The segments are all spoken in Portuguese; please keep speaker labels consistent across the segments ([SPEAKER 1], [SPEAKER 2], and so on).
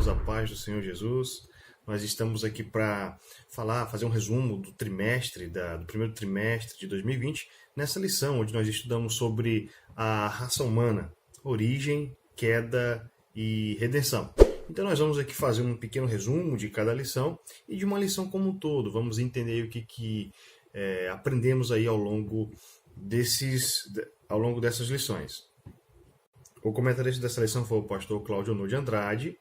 [SPEAKER 1] irmãos, a paz do Senhor Jesus. Nós estamos aqui para fazer um resumo do primeiro trimestre de 2020, nessa lição onde nós estudamos sobre a raça humana, origem, queda e redenção. Então nós vamos aqui fazer um pequeno resumo de cada lição e de uma lição como um todo. Vamos entender o que aprendemos aí ao longo dessas lições. O comentarista dessa lição foi o pastor Cláudio Honor de Andrade.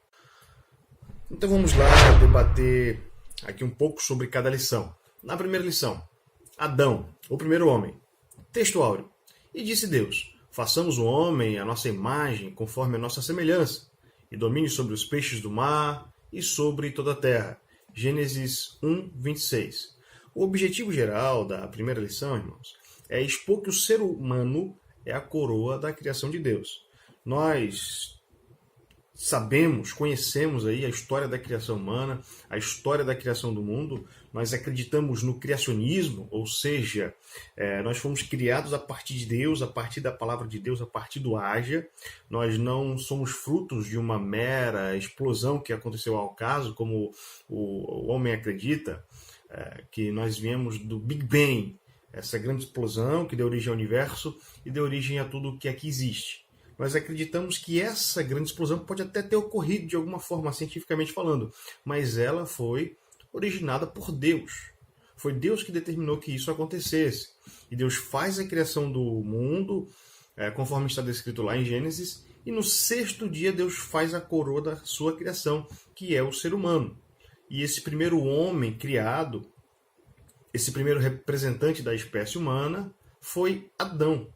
[SPEAKER 1] Então vamos lá debater aqui um pouco sobre cada lição. Na primeira lição, Adão, o primeiro homem. Texto áureo. E disse Deus, façamos o homem à nossa imagem, conforme a nossa semelhança, e domine sobre os peixes do mar e sobre toda a terra. Gênesis 1, 26. O objetivo geral da primeira lição, irmãos, é expor que o ser humano é a coroa da criação de Deus. Nós conhecemos aí a história da criação humana, a história da criação do mundo. Nós acreditamos no criacionismo, ou seja, nós fomos criados a partir de Deus, a partir da palavra de Deus, a partir do haja. Nós não somos frutos de uma mera explosão que aconteceu ao acaso, como o homem acredita, que nós viemos do Big Bang, essa grande explosão que deu origem ao universo e deu origem a tudo o que aqui existe. Nós acreditamos que essa grande explosão pode até ter ocorrido de alguma forma, cientificamente falando, mas ela foi originada por Deus. Foi Deus que determinou que isso acontecesse. E Deus faz a criação do mundo, conforme está descrito lá em Gênesis, e no sexto dia Deus faz a coroa da sua criação, que é o ser humano. E esse primeiro homem criado, esse primeiro representante da espécie humana, foi Adão.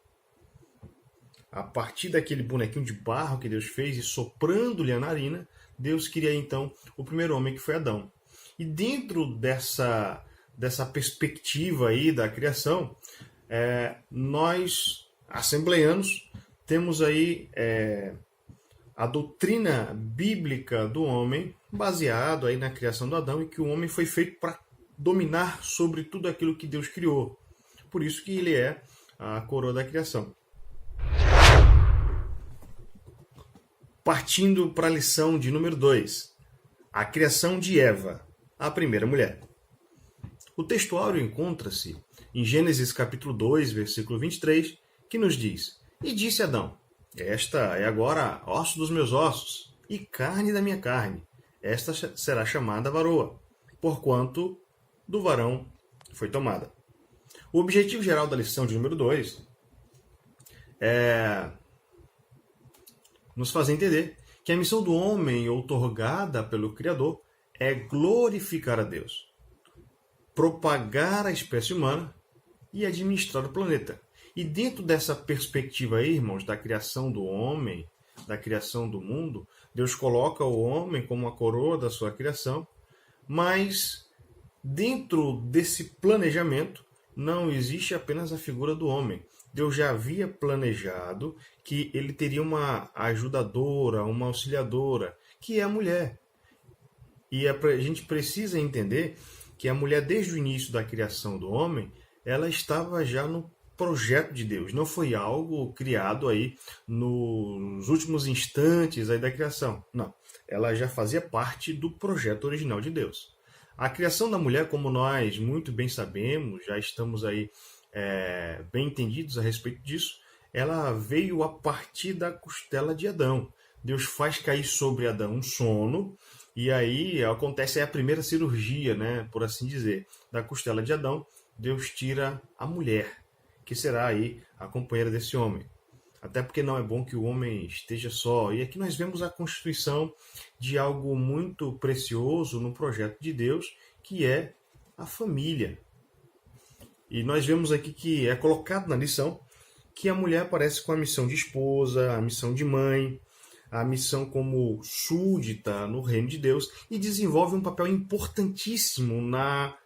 [SPEAKER 1] A partir daquele bonequinho de barro que Deus fez e soprando-lhe a narina, Deus cria então o primeiro homem, que foi Adão. E dentro dessa perspectiva aí da criação, nós, assembleianos, temos aí a doutrina bíblica do homem, baseado aí na criação do Adão, e que o homem foi feito para dominar sobre tudo aquilo que Deus criou. Por isso que ele é a coroa da criação. Partindo para a lição de número 2, a criação de Eva, a primeira mulher. O texto áureo encontra-se em Gênesis capítulo 2, versículo 23, que nos diz, e disse Adão, esta é agora osso dos meus ossos e carne da minha carne. Esta será chamada varoa, porquanto do varão foi tomada. O objetivo geral da lição de número 2 é nos fazer entender que a missão do homem outorgada pelo Criador é glorificar a Deus, propagar a espécie humana e administrar o planeta. E dentro dessa perspectiva aí, irmãos, da criação do homem, da criação do mundo, Deus coloca o homem como a coroa da sua criação, mas dentro desse planejamento não existe apenas a figura do homem. Deus já havia planejado que ele teria uma ajudadora, uma auxiliadora, que é a mulher. E a gente precisa entender que a mulher, desde o início da criação do homem, ela estava já no projeto de Deus. Não foi algo criado aí nos últimos instantes aí da criação. Não, ela já fazia parte do projeto original de Deus. A criação da mulher, como nós muito bem sabemos, já estamos aí bem entendidos a respeito disso, ela veio a partir da costela de Adão. Deus faz cair sobre Adão um sono, e aí acontece a primeira cirurgia, né, por assim dizer, da costela de Adão. Deus tira a mulher, que será aí a companheira desse homem. Até porque não é bom que o homem esteja só. E aqui nós vemos a constituição de algo muito precioso no projeto de Deus, que é a família. E nós vemos aqui que é colocado na lição que a mulher aparece com a missão de esposa, a missão de mãe, a missão como súdita no reino de Deus, e desenvolve um papel importantíssimo na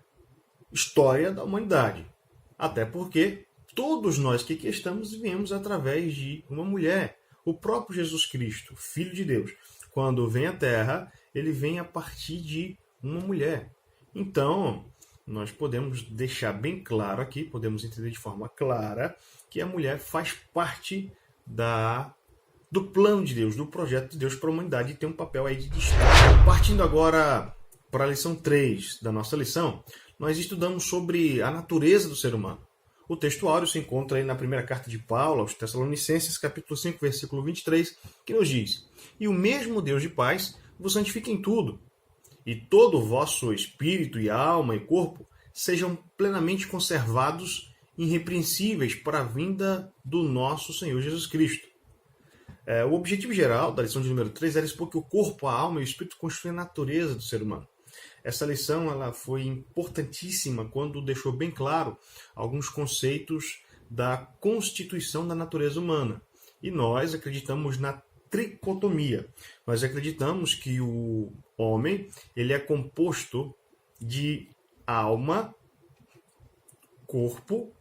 [SPEAKER 1] história da humanidade. Até porque todos nós que aqui estamos vivemos através de uma mulher. O próprio Jesus Cristo, Filho de Deus, quando vem à Terra, ele vem a partir de uma mulher. Então, nós podemos deixar bem claro aqui, podemos entender de forma clara, que a mulher faz parte do plano de Deus, do projeto de Deus para a humanidade e tem um papel aí de destaque. Partindo agora para a lição 3 da nossa lição, nós estudamos sobre a natureza do ser humano. O texto áureo se encontra aí na primeira carta de Paulo aos Tessalonicenses, capítulo 5, versículo 23, que nos diz: "E o mesmo Deus de paz vos santifique em tudo, e todo o vosso espírito e alma e corpo sejam plenamente conservados irrepreensíveis para a vinda do nosso Senhor Jesus Cristo." O objetivo geral da lição de número 3 era expor que o corpo, a alma e o espírito constituem a natureza do ser humano. Essa lição ela foi importantíssima quando deixou bem claro alguns conceitos da constituição da natureza humana. E nós acreditamos na tricotomia. Nós acreditamos que o homem ele é composto de alma, corpo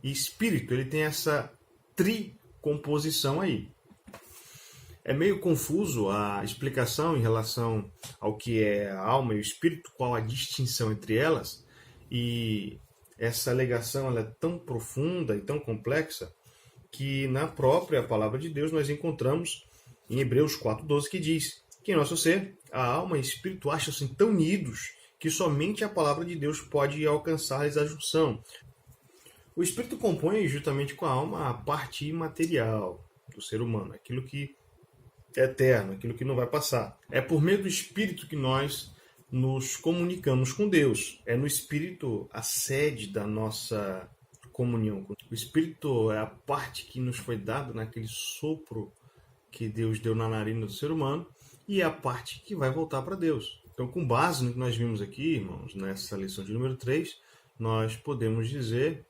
[SPEAKER 1] e espírito. Ele tem essa tricomposição aí. É meio confuso a explicação em relação ao que é a alma e o espírito, qual a distinção entre elas, e essa alegação ela é tão profunda e tão complexa que na própria palavra de Deus nós encontramos em Hebreus 4:12 que diz que em nosso ser, a alma e o espírito acham-se tão unidos que somente a palavra de Deus pode alcançar-lhes a junção. O espírito compõe juntamente com a alma a parte imaterial do ser humano, aquilo que é eterno, aquilo que não vai passar. É por meio do Espírito que nós nos comunicamos com Deus. É no Espírito a sede da nossa comunhão. O Espírito é a parte que nos foi dada naquele sopro que Deus deu na narina do ser humano e é a parte que vai voltar para Deus. Então, com base no que nós vimos aqui, irmãos, nessa lição de número 3, nós podemos dizer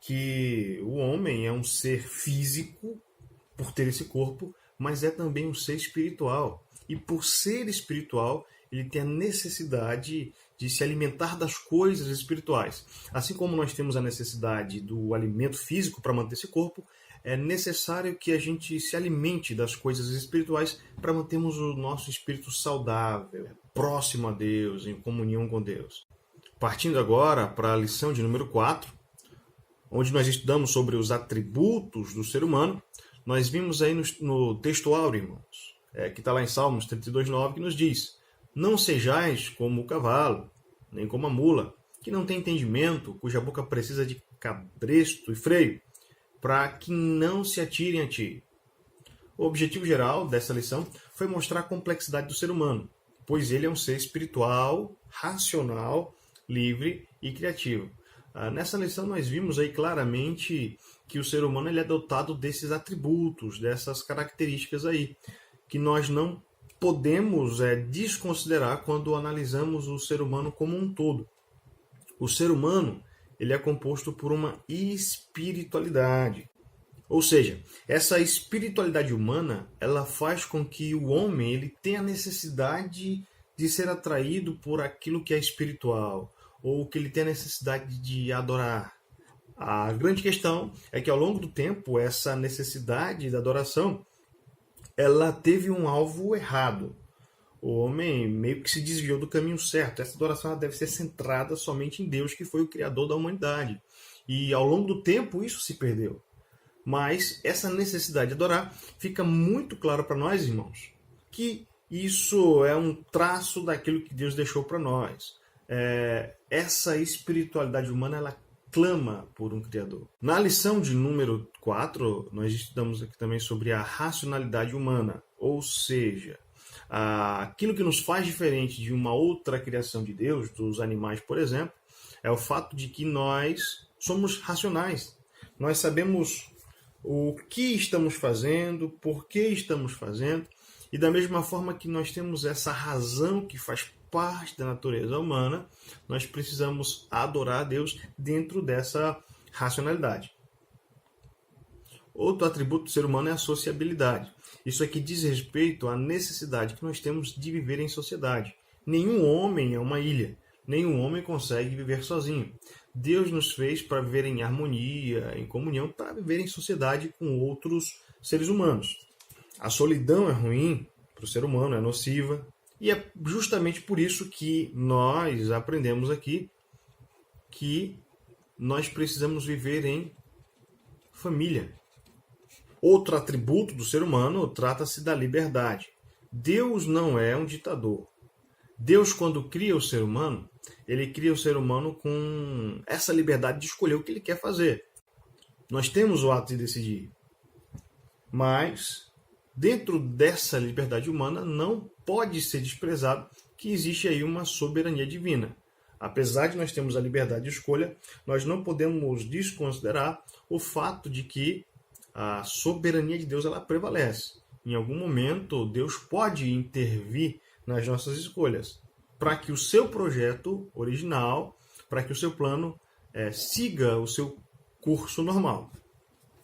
[SPEAKER 1] que o homem é um ser físico por ter esse corpo, mas é também um ser espiritual. E por ser espiritual, ele tem a necessidade de se alimentar das coisas espirituais. Assim como nós temos a necessidade do alimento físico para manter esse corpo, é necessário que a gente se alimente das coisas espirituais para mantermos o nosso espírito saudável, próximo a Deus, em comunhão com Deus. Partindo agora para a lição de número 4, onde nós estudamos sobre os atributos do ser humano, nós vimos aí no texto áureo, irmãos, que está lá em Salmos 32:9, que nos diz: "Não sejais como o cavalo, nem como a mula, que não tem entendimento, cuja boca precisa de cabresto e freio, para que não se atirem a ti." O objetivo geral dessa lição foi mostrar a complexidade do ser humano, pois ele é um ser espiritual, racional, livre e criativo. Nessa lição nós vimos aí claramente que o ser humano ele é dotado desses atributos, dessas características aí, que nós não podemos desconsiderar quando analisamos o ser humano como um todo. O ser humano ele é composto por uma espiritualidade. Ou seja, essa espiritualidade humana ela faz com que o homem ele tenha a necessidade de ser atraído por aquilo que é espiritual, ou que ele tem a necessidade de adorar. A grande questão é que ao longo do tempo essa necessidade da adoração ela teve um alvo errado. O homem meio que se desviou do caminho certo. Essa adoração ela deve ser centrada somente em Deus, que foi o Criador da humanidade. E ao longo do tempo isso se perdeu. Mas essa necessidade de adorar fica muito claro para nós, irmãos, que isso é um traço daquilo que Deus deixou para nós. Essa espiritualidade humana ela clama por um Criador. Na lição de número 4, nós estudamos aqui também sobre a racionalidade humana, ou seja, aquilo que nos faz diferente de uma outra criação de Deus, dos animais, por exemplo, é o fato de que nós somos racionais. Nós sabemos o que estamos fazendo, por que estamos fazendo, e da mesma forma que nós temos essa razão que faz parte da natureza humana, nós precisamos adorar a Deus dentro dessa racionalidade. Outro atributo do ser humano é a sociabilidade. Isso aqui diz respeito à necessidade que nós temos de viver em sociedade. Nenhum homem é uma ilha. Nenhum homem consegue viver sozinho. Deus nos fez para viver em harmonia, em comunhão, para viver em sociedade com outros seres humanos. A solidão é ruim para o ser humano, é nociva. E é justamente por isso que nós aprendemos aqui que nós precisamos viver em família. Outro atributo do ser humano trata-se da liberdade. Deus não é um ditador. Deus, quando cria o ser humano, ele cria o ser humano com essa liberdade de escolher o que ele quer fazer. Nós temos o ato de decidir. Mas, dentro dessa liberdade humana, não pode ser desprezado que existe aí uma soberania divina. Apesar de nós termos a liberdade de escolha, nós não podemos desconsiderar o fato de que a soberania de Deus ela prevalece. Em algum momento, Deus pode intervir nas nossas escolhas, para que o seu projeto original, para que o seu plano siga o seu curso normal.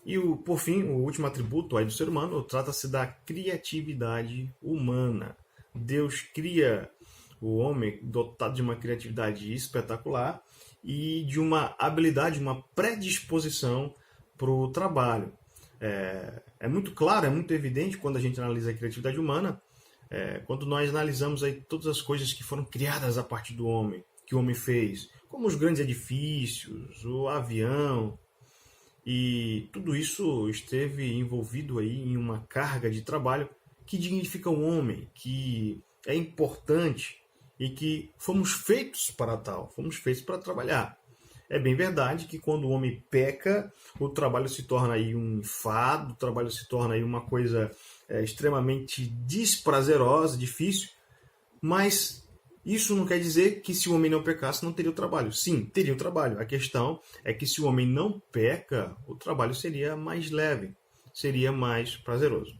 [SPEAKER 1] E, por fim, o último atributo aí do ser humano trata-se da criatividade humana. Deus cria o homem dotado de uma criatividade espetacular e de uma habilidade, uma predisposição para o trabalho. É muito claro, é muito evidente quando a gente analisa a criatividade humana, quando nós analisamos aí todas as coisas que foram criadas a partir do homem, que o homem fez, como os grandes edifícios, o avião, e tudo isso esteve envolvido aí em uma carga de trabalho que dignifica o homem, que é importante e que fomos feitos para tal, fomos feitos para trabalhar. É bem verdade que quando o homem peca, o trabalho se torna aí um enfado, o trabalho se torna aí uma coisa extremamente desprazerosa, difícil, mas isso não quer dizer que se o homem não pecasse não teria o trabalho. Sim, teria o trabalho. A questão é que se o homem não peca, o trabalho seria mais leve, seria mais prazeroso.